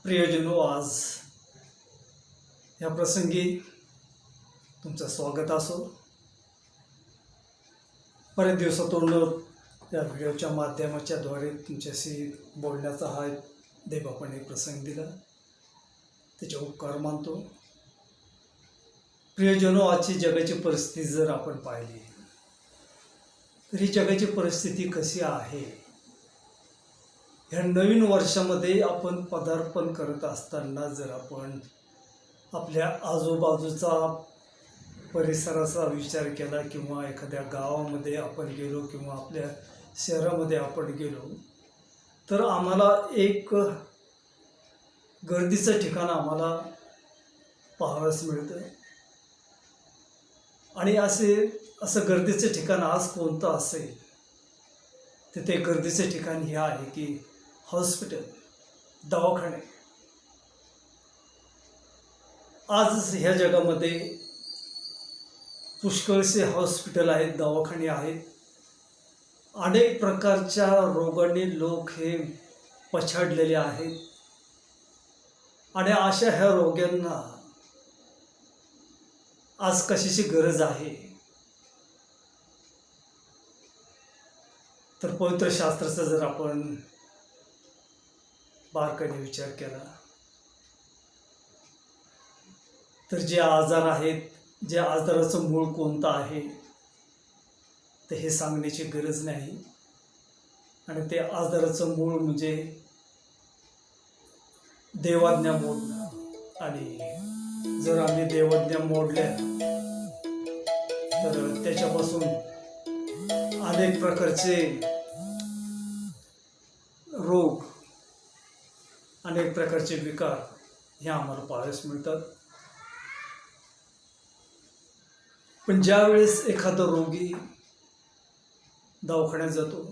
प्रियजनो, आज या प्रसंगी तुमचं स्वागत असो. बरेच दिवसातून या व्हिडिओच्या माध्यमाच्याद्वारे तुमच्याशी बोलण्याचा हा देवबापाने प्रसंग दिला, त्याचे उपकार मानतो. प्रियजनो, आजची जगाची परिस्थिती जर आपण पाहिली तर ही जगाची परिस्थिती कशी आहे. ह्या नवीन वर्षामध्ये आपण पदार्पण करत असताना जर आपण आपल्या आजूबाजूचा परिसराचा विचार केला किंवा एखाद्या गावामध्ये आपण गेलो किंवा आपल्या शहरामध्ये आपण गेलो तर आम्हाला एक गर्दीचं ठिकाण आम्हाला पाहावयास मिळतं. आणि असं गर्दीचं ठिकाण आज कोणतं असेल तर ते गर्दीचं ठिकाण हे आहे की हॉस्पिटल, दवाखाने. आज ह्या जगामध्ये पुष्कळसे हॉस्पिटल आहेत, दवाखाने आहेत. अनेक प्रकारच्या रोगांनी लोक हे पछाडलेले आहेत आणि अशा ह्या रोग्यांना आज कशाची गरज आहे तर पवित्र शास्त्राचा जर आपण बारकाईने विचार केला तर जे आजार आहेत, जे आजाराचं मूळ कोणतं आहे ते हे सांगण्याची गरज नाही. आणि ते आजाराचं मूळ म्हणजे देवाज्ञा मोडणं. आणि जर आम्ही देवाज्ञा मोडल्या तर त्याच्यापासून अनेक प्रकारचे रोग, अनेक प्रकारचे विकार हे आम्हाला पाहायला मिळतात. पण ज्या वेळेस एखादा रोगी दवाखान्यात जातो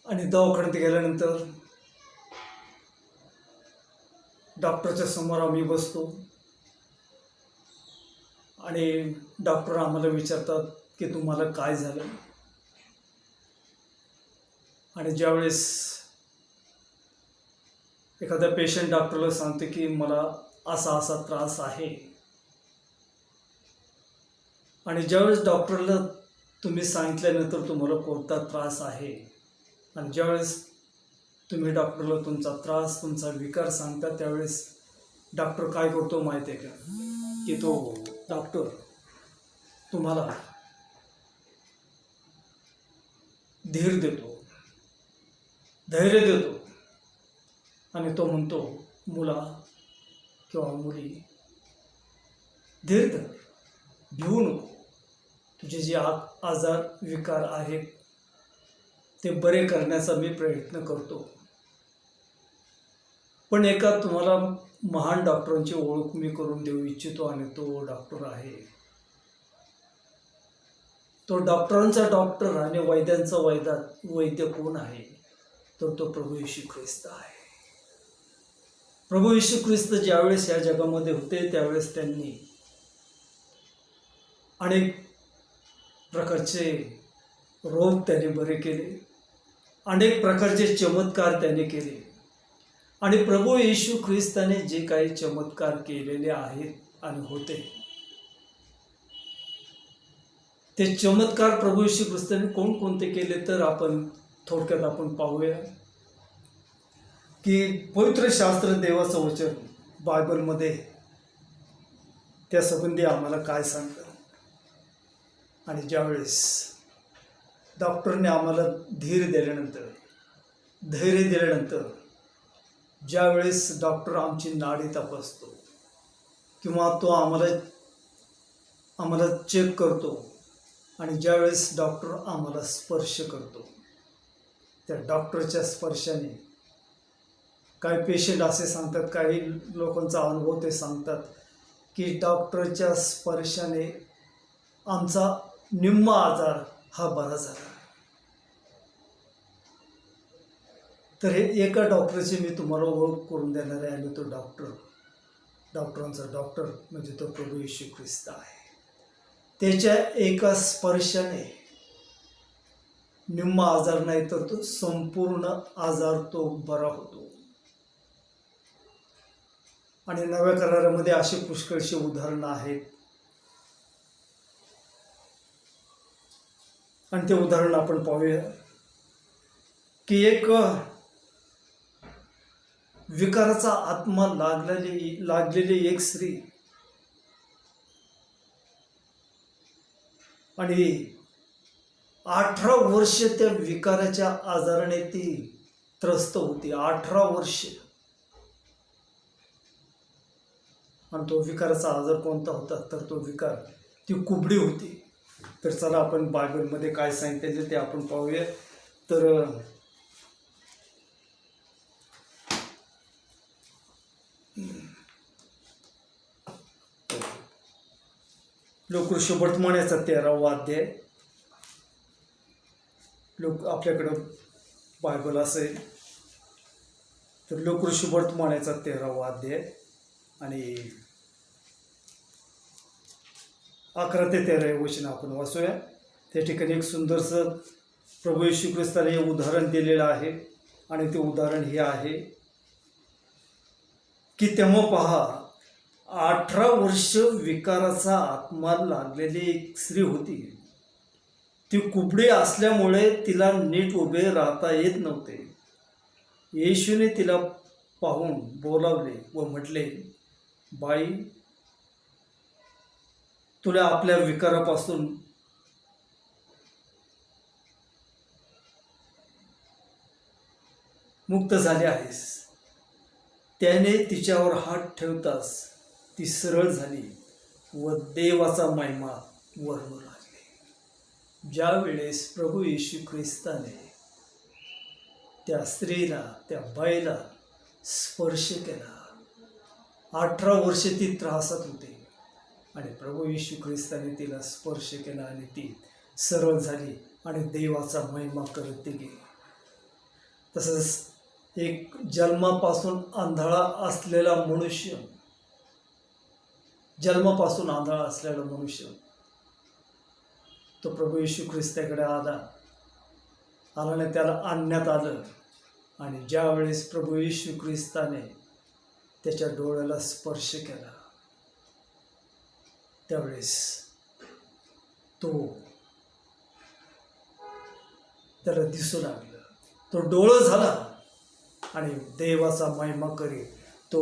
आणि दवाखान्यात गेल्यानंतर डॉक्टरच्या समोर आम्ही बसतो आणि डॉक्टर आम्हाला विचारतात की तुम्हाला काय झालं. आणि ज्यावेळेस एखादा पेशंट डॉक्टरला सांगते की मला असा असा त्रास आहे, आणि ज्यावेळेस डॉक्टरला तुम्ही सांगितल्यानंतर तुम्हाला कोणता त्रास आहे आणि ज्यावेळेस तुम्ही डॉक्टरला तुमचा त्रास, तुमचा विकार सांगता त्यावेळेस डॉक्टर काय करतो माहिती आहे का, की तो डॉक्टर तुम्हाला धीर देतो, धैर्य देतो आणि तो म्हणतो, मुला किंवा मुली, धीर धर, भिवू नको. तुझे जे आजार विकार आहेत ते बरे करण्याचा मी प्रयत्न करतो. पण एका तुम्हाला महान डॉक्टरांची ओळख मी करून देऊ इच्छितो आणि तो डॉक्टर आहे, तो डॉक्टरांचा डॉक्टर आणि वैद्यांचा वैद्य कोण आहे तर तो प्रभू येशू ख्रिस्त आहे. प्रभू येशू ख्रिस्त ज्यावेळेस या जगामध्ये होते त्यावेळेस त्यांनी अनेक प्रकारचे रोग त्याने बरे केले, अनेक प्रकारचे चमत्कार त्याने केले. आणि प्रभू येशू ख्रिस्ताने जे काही चमत्कार केलेले आहेत आणि होते ते चमत्कार प्रभू येशू ख्रिस्ताने कोणकोणते केले तर आपण थोडक्यात आपण पाहूया की पवित्र शास्त्र, देवाचं वचन बायबलमध्ये त्या संबंधी आम्हाला काय सांगतं. आणि ज्यावेळेस डॉक्टरने आम्हाला धैर्य दिल्यानंतर ज्यावेळेस डॉक्टर आमची नाडी तपासतो किंवा तो आम्हाला चेक करतो आणि ज्यावेळेस डॉक्टर आम्हाला स्पर्श करतो, त्या डॉक्टरच्या स्पर्शाने काही पेशंट असे सांगतात, काही लोकांचा अनुभव ते सांगतात की डॉक्टरच्या स्पर्शाने आमचा निम्मा आजार हा बरा झाला. तर हे एका डॉक्टरची मी तुम्हाला ओळख करून देणार आहे आणि तो डॉक्टरांचा डॉक्टर म्हणजे तो प्रभू येशू ख्रिस्त आहे. त्याच्या एका स्पर्शाने निम्मा आजार नाही तर तो संपूर्ण आजार तो बरा होतो. आणि नव्या करारामध्ये अशी पुष्कळशी उदाहरणं आहेत. आणि ते उदाहरण आपण पाहूया की एक विकाराचा आत्मा लागलेली एक स्त्री आणि 18 वर्ष त्या विकाराच्या आजाराने ती त्रस्त होती. 18 वर्ष. आणि तो विकाराचा आजार कोणता होता तर तो विकार ती कुबडी होती. तर चला आपण बायबलमध्ये काय सांगितले ते आपण पाहूया. तर लोकऋषी वर्तमानाचा 13वा अध्याय. आपल्याकडं बायबल असेल तर लोकऋषी वर्तमानाचा 13वा अध्याय आणि 11 ते 13 वचन आपण वाचूया. त्या ठिकाणी एक सुंदरसं प्रभू येशू ख्रिस्ताने हे उदाहरण दिलेलं आहे. आणि ते उदाहरण हे आहे की तेव्हा पहा, 18 वर्ष विकाराचा आत्मा लागलेली एक स्त्री होती. ती कुबडी असल्यामुळे तिला नीट उभे राहता येत नव्हते. येशूने तिला पाहून बोलावले व म्हटले, बाई, तुला आपल्या विकारापासून मुक्त झाले आहेस. त्याने तिच्यावर हात ठेवताच ती सरळ झाली व देवाचा महिमा वर्णू लागले. ज्या वेळेस प्रभू येशू ख्रिस्ताने त्या स्त्रीला, त्या बाईला स्पर्श केला, 18 वर्ष ती त्रासात होते आणि प्रभू येशू ख्रिस्ताने तिला स्पर्श केला आणि ती सरळ झाली आणि देवाचा महिमा करत ती गेली. तसंच एक जन्मापासून आंधळा असलेला मनुष्य, तो प्रभू येशू ख्रिस्ताकडे आला आणि त्याला आणण्यात आलं. आणि ज्यावेळेस प्रभू येशू ख्रिस्ताने त्याच्या डोळ्याला स्पर्श केला त्यावेळेस त्याला दिसू लागलं, तो डोळं झाला आणि देवाचा महिमा करीत तो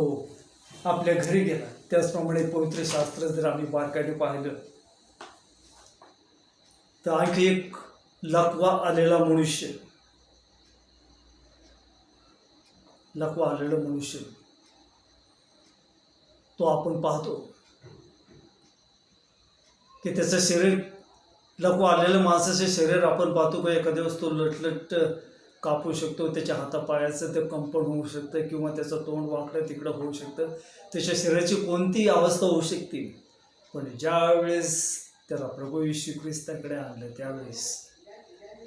आपल्या घरी गेला. त्याचप्रमाणे पवित्र शास्त्र जर आम्ही बारकाईने पाहिलं तर आणखी एक लकवा आलेला मनुष्य तो आपण पाहतो की त्याचं शरीर, लकवा आलेलं माणसाचं शरीर आपण पाहतो का एखाद्या वेळेस तो लटलट कापू शकतो. त्याच्या हातापायाचं ते कंपन होऊ शकतं किंवा त्याचं तोंड वाकडं तिकडं होऊ शकतं. त्याच्या शरीराची कोणतीही अवस्था होऊ शकते. पण ज्यावेळेस त्याला प्रभू येशू ख्रिस्ताकडे आणलं त्यावेळेस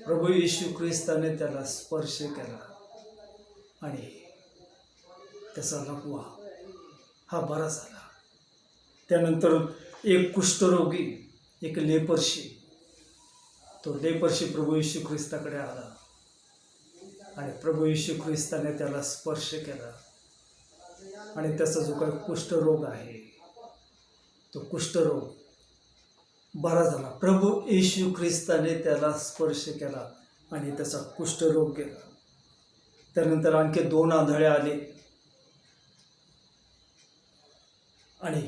प्रभू येशू ख्रिस्ताने त्याला स्पर्श केला आणि त्याचा लकवा हा बरा झाला. त्यानंतर एक कुष्ठरोगी, एक लेपर्शी, तो लेपर्शी प्रभू येशू ख्रिस्ताकडे आला आणि प्रभू येशू ख्रिस्ताने त्याला स्पर्श केला आणि त्याचा जो काही कुष्ठरोग आहे तो कुष्ठरोग बरा झाला. प्रभू येशू ख्रिस्ताने त्याला स्पर्श केला आणि त्याचा कुष्ठरोग गेला. त्यानंतर आणखी 2 आंधळे आले आणि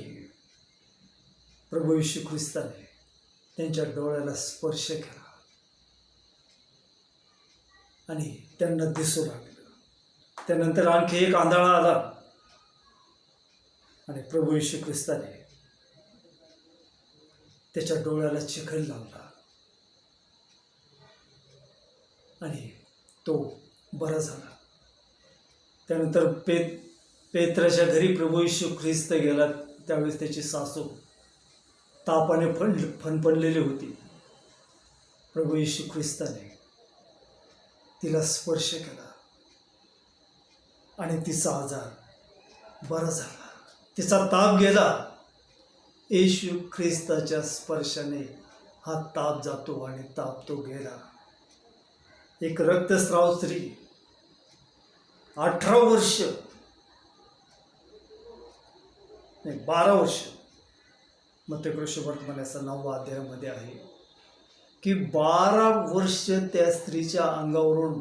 प्रभू येशू ख्रिस्ताने त्यांच्या डोळ्याला स्पर्श केला आणि त्यांना दिसू लागलं. त्यानंतर आणखी एक आंधळा आला आणि प्रभू येशू ख्रिस्ताने त्याच्या डोळ्याला चिखल लावला आणि तो बरा झाला. त्यानंतर पेत्राच्या घरी प्रभू येशू ख्रिस्त गेला. त्यावेळेस त्याची सासू तापाने फणफणलेली होती. प्रभू येशू ख्रिस्ताने तिला स्पर्श केला आणि तिचा आजार बरा झाला, तिचा ताप गेला. येशू ख्रिस्ताच्या स्पर्शाने हा ताप जातो आणि ताप तो गेला. एक रक्तस्राव स्त्री 18 वर्ष नाही 12 वर्ष, मत्तकृष्णवर्तमानाचा 9वा अध्यायामध्ये आहे की 12 वर्ष त्या स्त्रीच्या अंगावरून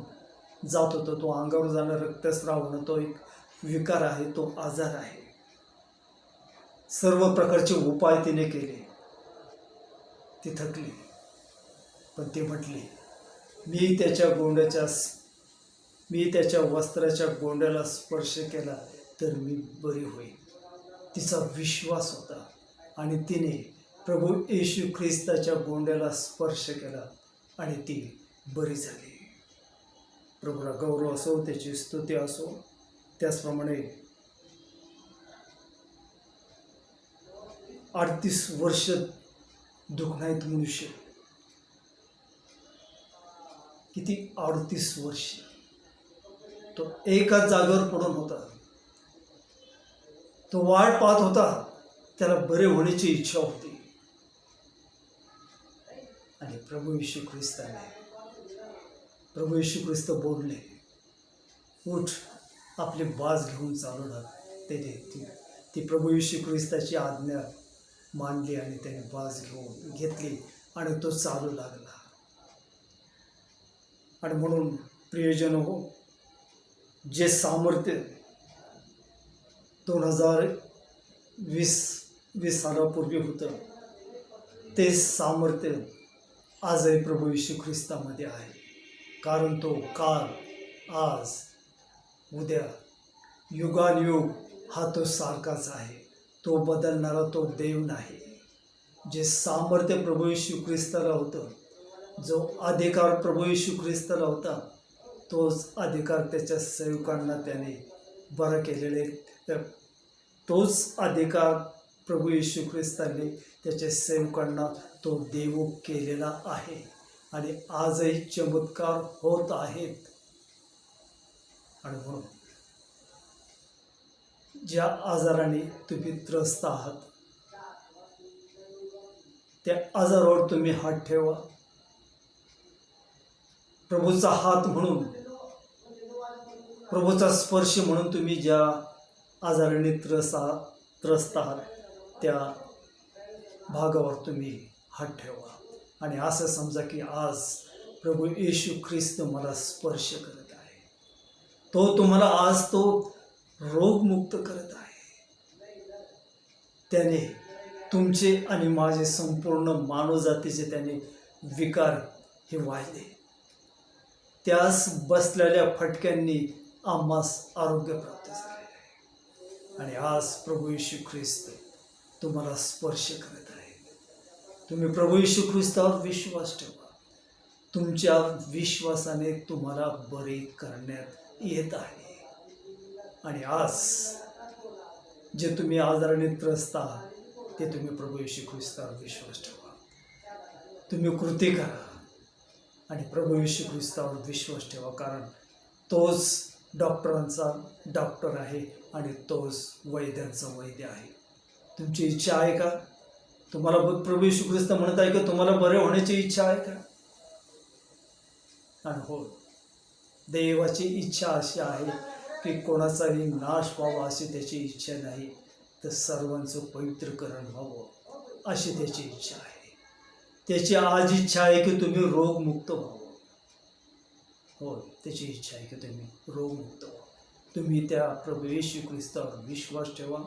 जात होतं. तो अंगावर जाणं रक्तस्राव होणं तो एक विकार आहे, तो आजार आहे. सर्व प्रकारचे उपाय तिने केले, ती थकली, पण ती म्हटली मी त्याच्या वस्त्राच्या गोंड्याला स्पर्श केला तर मी बरी होईल. तिचा विश्वास होता आणि तिने प्रभू येशू ख्रिस्ताच्या गोंड्याला स्पर्श केला आणि ती बरी झाली. प्रभूला गौरव असो, त्याची स्तुती असो. त्याचप्रमाणे 38 वर्ष दुखणाईत मनुष्य, किती 38 वर्ष तो एकाच जागेवर पडून होता. तो वाट पाहत होता, त्याला बरे होण्याची इच्छा होती. आणि प्रभू येशू ख्रिस्त बोलले, उठ, आपली बाज घेऊन चालू लाग. ती प्रभू येशू ख्रिस्ताची आज्ञा मानली आणि त्याने बाज घेतली आणि तो चालू लागला. आणि म्हणून प्रियजन हो, जे सामर्थ्य 2020 सालापूर्वी होतं, ते सामर्थ्य आजही प्रभू येशू ख्रिस्तामध्ये आहे. कारण तो काल, आज, उद्या, युगानुयुग हा तो सारखाच आहे. तो बदलणारा तो देव नाही. जे सामर्थ्य प्रभू येशू ख्रिस्ताला होतं, जो अधिकार प्रभू येशू ख्रिस्ताला होता, तोच अधिकार त्याच्या सेवकांना त्याने बरं केलेले. तोच अधिकार प्रभू येशू ख्रिस्ताने त्याच्या सेवकांना तो देव केलेला आहे. आणि आजही चमत्कार होत आहेत. आणि म्हणून ज्या आजाराने तुम्ही त्रस्त आहात, त्या आजारावर तुम्ही हात ठेवा. प्रभूचा हात म्हणून, प्रभूचा स्पर्श म्हणून तुम्ही ज्या आजाराने त्रस्त आहात, त्या भागावर तुम्ही हात ठेवा. आणि असं समजा की आज प्रभू येशू ख्रिस्त मला स्पर्श करत आहे. तो तुम्हाला आज तो रोगमुक्त करत आहे. त्याने तुमचे आणि माझे संपूर्ण मानवजातीचे त्याने विकार हे वाहिले. त्यास बसलेल्या फटक्यांनी आम्हास आरोग्य प्राप्त झाले आहे. आणि आज प्रभू येशू ख्रिस्त तुम्हाला स्पर्श करत आहे. तुम्ही प्रभू येशू ख्रिस्तावर विश्वास ठेवा. तुमच्या विश्वासाने तुम्हाला बरे करण्यात येत आहे. आणि आज जे तुम्ही आजाराने त्रस्त आहात, ते तुम्ही प्रभू येशू ख्रिस्तावर विश्वास ठेवा. तुम्ही कृती करा आणि प्रभू येशू ख्रिस्तावर विश्वास ठेवा. कारण तोच डॉक्टरांचा डॉक्टर आहे आणि तोच वैद्यांचा वैद्य आहे. तुमची इच्छा आहे का? तुम्हाला प्रभू येशू ख्रिस्त म्हणत आहे की तुम्हाला बरे होण्याची इच्छा आहे का? आणि हो, देवाची इच्छा अशी आहे की कोणाचाही नाश व्हावा अशी त्याची इच्छा नाही, तर सर्वांचं पवित्रकरण व्हावं अशी त्याची इच्छा आहे. त्याची आज इच्छा आहे की तुम्ही रोगमुक्त व्हावं. हो, त्याची इच्छा आहे की तुम्ही रोगमुक्त व्हावं. तुम्ही त्या प्रभू येशू ख्रिस्तावर विश्वास ठेवा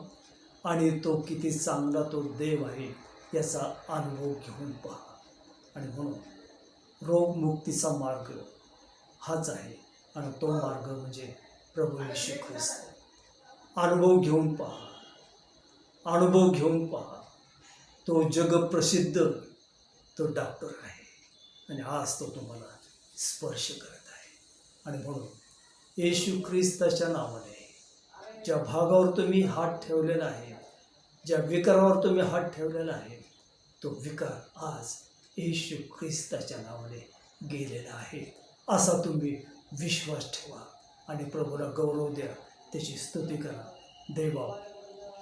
आणि तो किती चांगला तो देव आहे याचा अनुभव घेऊन पहा. आणि म्हणून रोगमुक्तीचा मार्ग हाच आहे. आणि तो मार्ग म्हणजे प्रभू येशू ख्रिस्त. अनुभव घेऊन पहा, अनुभव घेऊन पहा. तो जगप्रसिद्ध तो डॉक्टर आहे आणि आज तो तुम्हाला स्पर्श करत आहे. आणि म्हणून येशू ख्रिस्ताच्या नावाने ज्या भागावर तुम्ही हात ठेवलेला आहे, ज्या विकारावर तुम्ही हात ठेवलेला आहे, तो विकार आज येशू ख्रिस्ताच्या नावाने गेलेला आहे असा तुम्ही विश्वास ठेवा आणि प्रभूला गौरव द्या, त्याची स्तुती करा. देवा,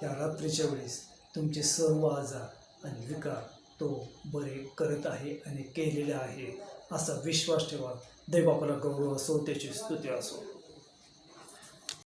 या रात्रीच्या वेळेस तुमचे सर्व आजार आणि विकार तो बरे करत आहे आणि केलेले आहे असा विश्वास ठेवा. देवबापाला गौरव असो, त्याची स्तुती असो.